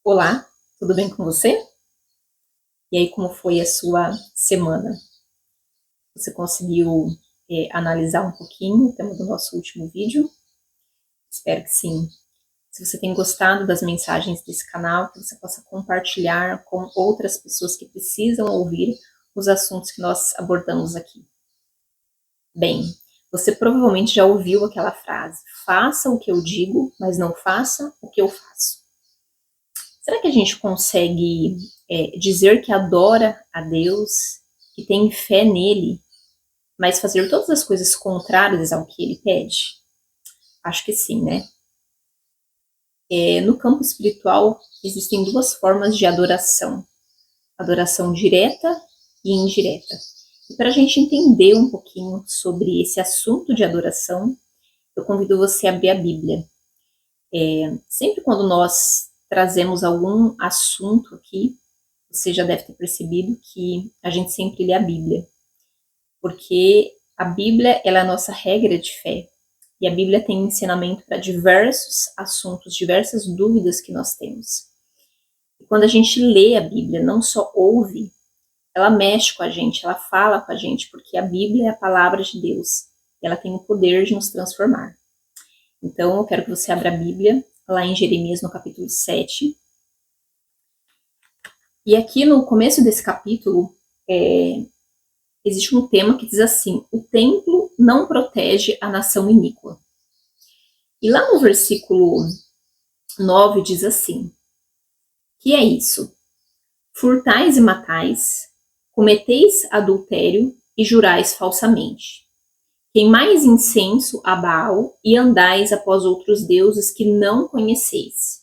Olá, tudo bem com você? E aí, como foi a sua semana? Você conseguiu analisar um pouquinho o tema do nosso último vídeo? Espero que sim. Se você tem gostado das mensagens desse canal, que você possa compartilhar com outras pessoas que precisam ouvir os assuntos que nós abordamos aqui. Bem, você provavelmente já ouviu aquela frase: faça o que eu digo, mas não faça o que eu faço. Será que a gente consegue dizer que adora a Deus, que tem fé nele, mas fazer todas as coisas contrárias ao que ele pede? Acho que sim, né? No campo espiritual, existem duas formas de adoração: adoração direta e indireta. E para a gente entender um pouquinho sobre esse assunto de adoração, eu convido você a abrir a Bíblia. Sempre quando nós trazemos algum assunto aqui, você já deve ter percebido que a gente sempre lê a Bíblia, porque a Bíblia ela é a nossa regra de fé, e a Bíblia tem ensinamento para diversos assuntos, diversas dúvidas que nós temos. E quando a gente lê a Bíblia, não só ouve, ela mexe com a gente, ela fala com a gente, porque a Bíblia é a palavra de Deus, e ela tem o poder de nos transformar. Então eu quero que você abra a Bíblia, lá em Jeremias, no capítulo 7, e aqui no começo desse capítulo, existe um tema que diz assim: o templo não protege a nação iníqua. E lá no versículo 9 diz assim: que é isso? Furtais e matais, cometeis adultério e jurais falsamente. Queimais incenso a Baal e andais após outros deuses que não conheceis.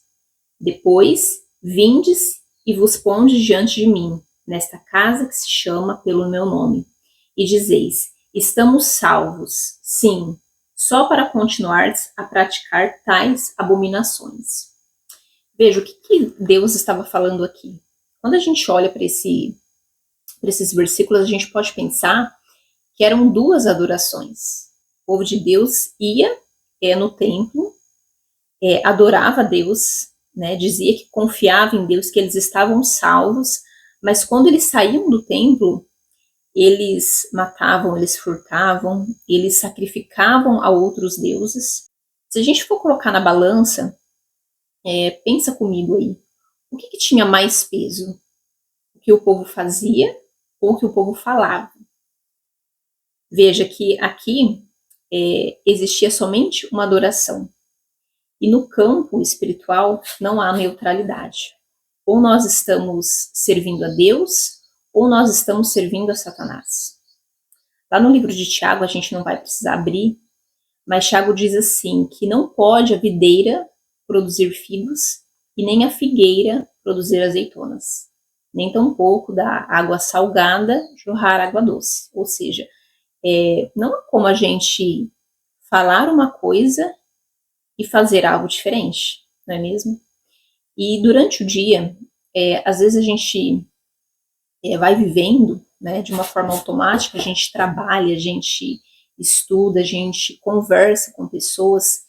Depois, vindes e vos pondes diante de mim, nesta casa que se chama pelo meu nome, e dizeis: estamos salvos, sim, só para continuardes a praticar tais abominações. Veja, o que Deus estava falando aqui? Quando a gente olha para esses versículos, a gente pode pensar que eram duas adorações. O povo de Deus ia no templo, adorava a Deus, né, dizia que confiava em Deus, que eles estavam salvos, mas quando eles saíam do templo, eles matavam, eles furtavam, eles sacrificavam a outros deuses. Se a gente for colocar na balança, pensa comigo aí, o que tinha mais peso? O que o povo fazia ou o que o povo falava? Veja que aqui existia somente uma adoração. E no campo espiritual não há neutralidade. Ou nós estamos servindo a Deus, ou nós estamos servindo a Satanás. Lá no livro de Tiago, a gente não vai precisar abrir, mas Tiago diz assim, que não pode a videira produzir figos e nem a figueira produzir azeitonas, nem tampouco da água salgada jorrar água doce. Ou seja, não há como a gente falar uma coisa e fazer algo diferente, não é mesmo? E durante o dia, às vezes a gente vai vivendo, né, de uma forma automática, a gente trabalha, a gente estuda, a gente conversa com pessoas,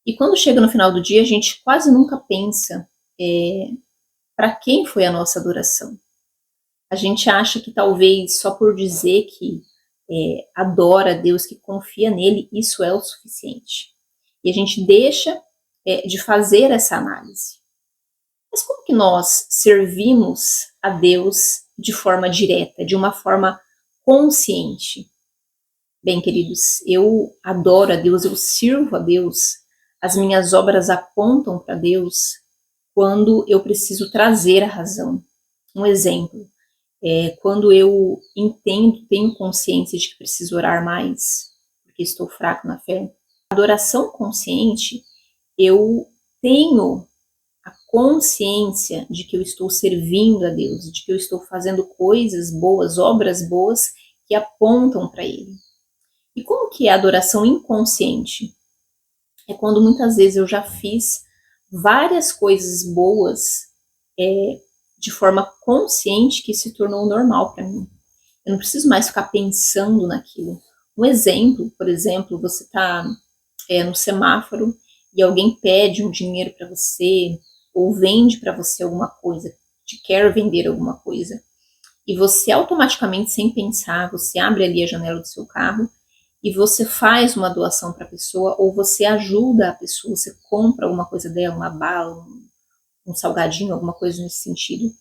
e quando chega no final do dia, a gente quase nunca pensa para quem foi a nossa adoração. A gente acha que talvez só por dizer que adora a Deus, que confia nele, isso é o suficiente. E a gente deixa de fazer essa análise. Mas como que nós servimos a Deus de forma direta, de uma forma consciente? Bem, queridos, eu adoro a Deus, eu sirvo a Deus, as minhas obras apontam para Deus quando eu preciso trazer a razão. Um exemplo, quando eu entendo, tenho consciência de que preciso orar mais, porque estou fraco na fé. Adoração consciente, eu tenho a consciência de que eu estou servindo a Deus, de que eu estou fazendo coisas boas, obras boas que apontam para Ele. E como que é a adoração inconsciente? É quando muitas vezes eu já fiz várias coisas boas de forma consciente que se tornou normal para mim. Eu não preciso mais ficar pensando naquilo. Um exemplo, por exemplo, você está no semáforo e alguém pede um dinheiro para você, ou vende para você alguma coisa, te quer vender alguma coisa, e você automaticamente, sem pensar, você abre ali a janela do seu carro e você faz uma doação para a pessoa, ou você ajuda a pessoa, você compra alguma coisa dela, uma bala, um salgadinho, alguma coisa nesse sentido,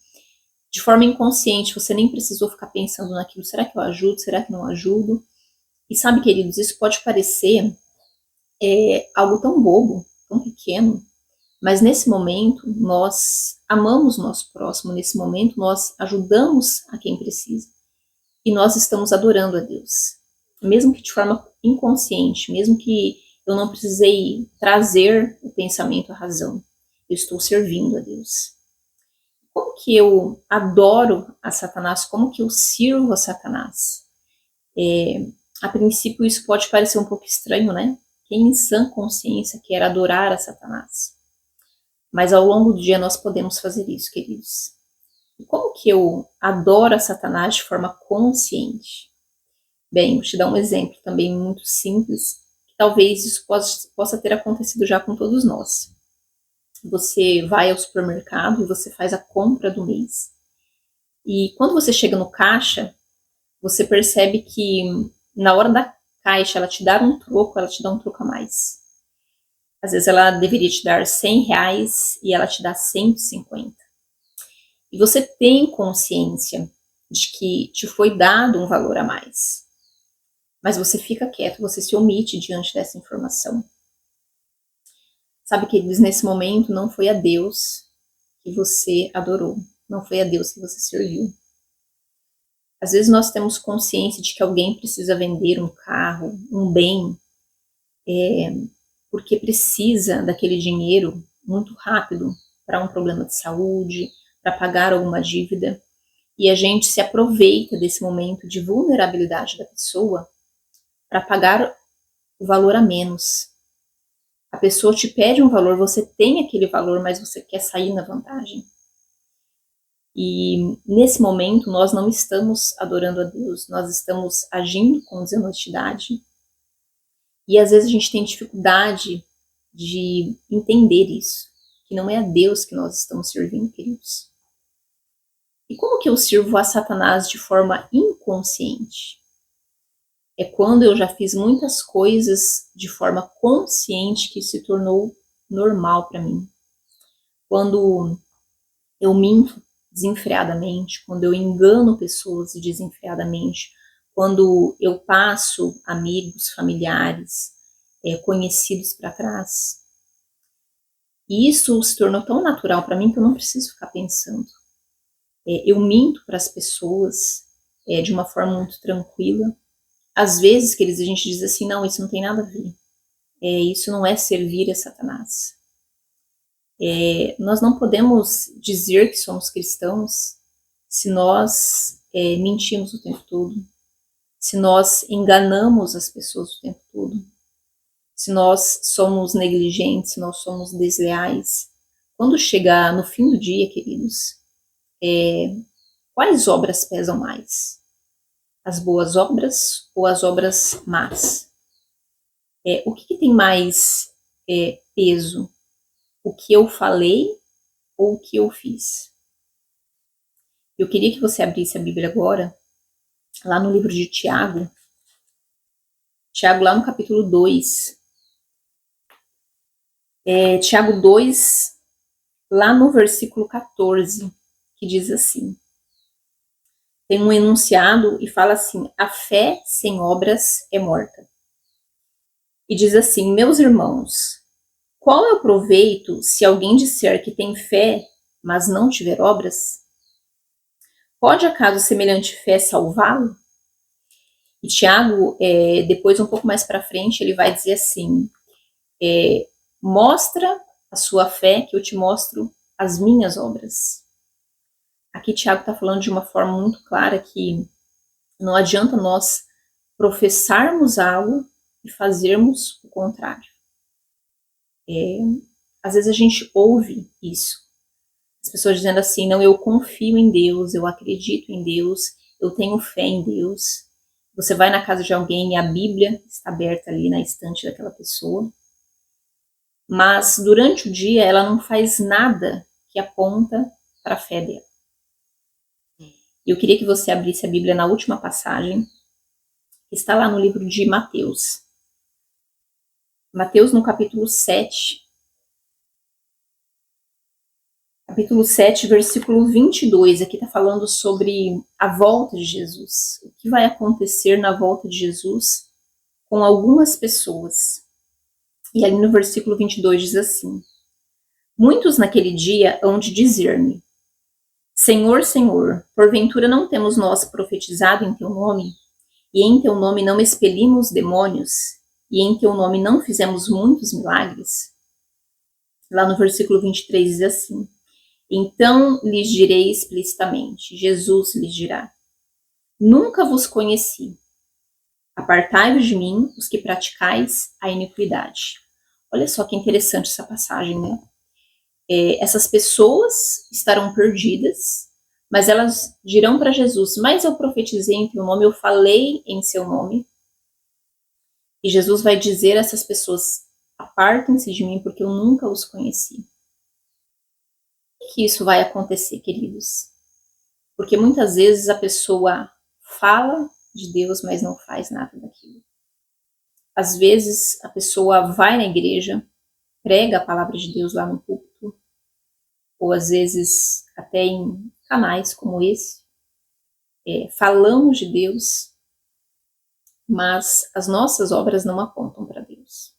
de forma inconsciente, você nem precisou ficar pensando naquilo, será que eu ajudo, será que não ajudo? E sabe, queridos, isso pode parecer algo tão bobo, tão pequeno, mas nesse momento nós amamos o nosso próximo, nesse momento nós ajudamos a quem precisa. E nós estamos adorando a Deus. Mesmo que de forma inconsciente, mesmo que eu não precisei trazer o pensamento à razão, eu estou servindo a Deus. Como que eu adoro a Satanás? Como que eu sirvo a Satanás? A princípio isso pode parecer um pouco estranho, né? Quem em sã consciência quer adorar a Satanás? Mas ao longo do dia nós podemos fazer isso, queridos. E como que eu adoro a Satanás de forma consciente? Bem, vou te dar um exemplo também muito simples, que talvez isso possa ter acontecido já com todos nós. Você vai ao supermercado e você faz a compra do mês. E quando você chega no caixa, você percebe que na hora da caixa ela te dá um troco, ela te dá um troco a mais. Às vezes ela deveria te dar R$100 e ela te dá 150. E você tem consciência de que te foi dado um valor a mais. Mas você fica quieto, você se omite diante dessa informação. Sabe, queridos, nesse momento não foi a Deus que você adorou, não foi a Deus que você serviu. Às vezes nós temos consciência de que alguém precisa vender um carro, um bem, porque precisa daquele dinheiro muito rápido para um problema de saúde, para pagar alguma dívida, e a gente se aproveita desse momento de vulnerabilidade da pessoa para pagar o valor a menos. A pessoa te pede um valor, você tem aquele valor, mas você quer sair na vantagem. E nesse momento nós não estamos adorando a Deus, nós estamos agindo com desonestidade. E às vezes a gente tem dificuldade de entender isso, que não é a Deus que nós estamos servindo, queridos. E como que eu sirvo a Satanás de forma inconsciente? É quando eu já fiz muitas coisas de forma consciente que se tornou normal para mim. Quando eu minto desenfreadamente, quando eu engano pessoas desenfreadamente, quando eu passo amigos, familiares, conhecidos para trás. E isso se tornou tão natural para mim que eu não preciso ficar pensando. Eu minto para as pessoas de uma forma muito tranquila. Às vezes, queridos, a gente diz assim, não, isso não tem nada a ver. Isso não é servir a Satanás. Nós não podemos dizer que somos cristãos se nós mentimos o tempo todo, se nós enganamos as pessoas o tempo todo, se nós somos negligentes, se nós somos desleais. Quando chegar no fim do dia, queridos, quais obras pesam mais? As boas obras ou as obras más? O que tem mais peso? O que eu falei ou o que eu fiz? Eu queria que você abrisse a Bíblia agora, lá no livro de Tiago. Tiago, lá no capítulo 2. Tiago 2, lá no versículo 14, que diz assim. Tem um enunciado e fala assim, a fé sem obras é morta. E diz assim, meus irmãos, qual é o proveito se alguém disser que tem fé, mas não tiver obras? Pode acaso semelhante fé salvá-lo? E Tiago, depois um pouco mais para frente, ele vai dizer assim, mostra a sua fé que eu te mostro as minhas obras. Aqui Tiago está falando de uma forma muito clara que não adianta nós professarmos algo e fazermos o contrário. Às vezes a gente ouve isso. As pessoas dizendo assim, não, eu confio em Deus, eu acredito em Deus, eu tenho fé em Deus. Você vai na casa de alguém e a Bíblia está aberta ali na estante daquela pessoa. Mas durante o dia ela não faz nada que aponta para a fé dela. Eu queria que você abrisse a Bíblia na última passagem, que está lá no livro de Mateus. Mateus no capítulo 7. Capítulo 7, versículo 22. Aqui está falando sobre a volta de Jesus. O que vai acontecer na volta de Jesus com algumas pessoas. E ali no versículo 22 diz assim: muitos naquele dia hão de dizer-me: Senhor, Senhor, porventura não temos nós profetizado em teu nome? E em teu nome não expelimos demônios? E em teu nome não fizemos muitos milagres? Lá no versículo 23 diz assim: então lhes direi explicitamente, Jesus lhes dirá: nunca vos conheci. Apartai-vos de mim, os que praticais a iniquidade. Olha só que interessante essa passagem, né? Essas pessoas estarão perdidas, mas elas dirão para Jesus: mas eu profetizei em teu nome, eu falei em seu nome. E Jesus vai dizer a essas pessoas: apartem-se de mim, porque eu nunca os conheci. Por que isso vai acontecer, queridos? Porque muitas vezes a pessoa fala de Deus, mas não faz nada daquilo. Às vezes a pessoa vai na igreja, prega a palavra de Deus lá no púlpito, ou às vezes até em canais como esse, falamos de Deus, mas as nossas obras não apontam para Deus.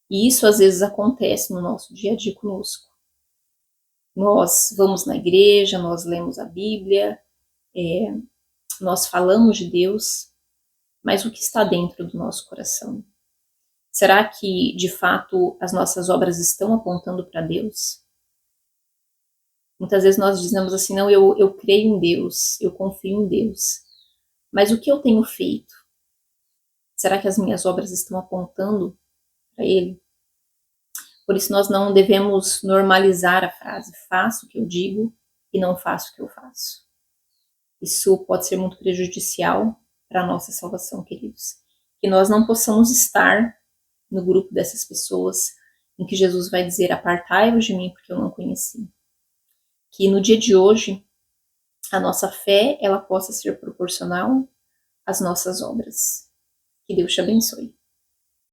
E isso às vezes acontece no nosso dia a dia conosco. Nós vamos na igreja, nós lemos a Bíblia, nós falamos de Deus, mas o que está dentro do nosso coração? Será que, de fato, as nossas obras estão apontando para Deus? Muitas vezes nós dizemos assim: não, eu creio em Deus, eu confio em Deus. Mas o que eu tenho feito? Será que as minhas obras estão apontando para Ele? Por isso nós não devemos normalizar a frase: faço o que eu digo e não faço o que eu faço. Isso pode ser muito prejudicial para a nossa salvação, queridos. Que nós não possamos estar no grupo dessas pessoas em que Jesus vai dizer: apartai-vos de mim, porque eu não conheci. Que no dia de hoje a nossa fé ela possa ser proporcional às nossas obras. Que Deus te abençoe.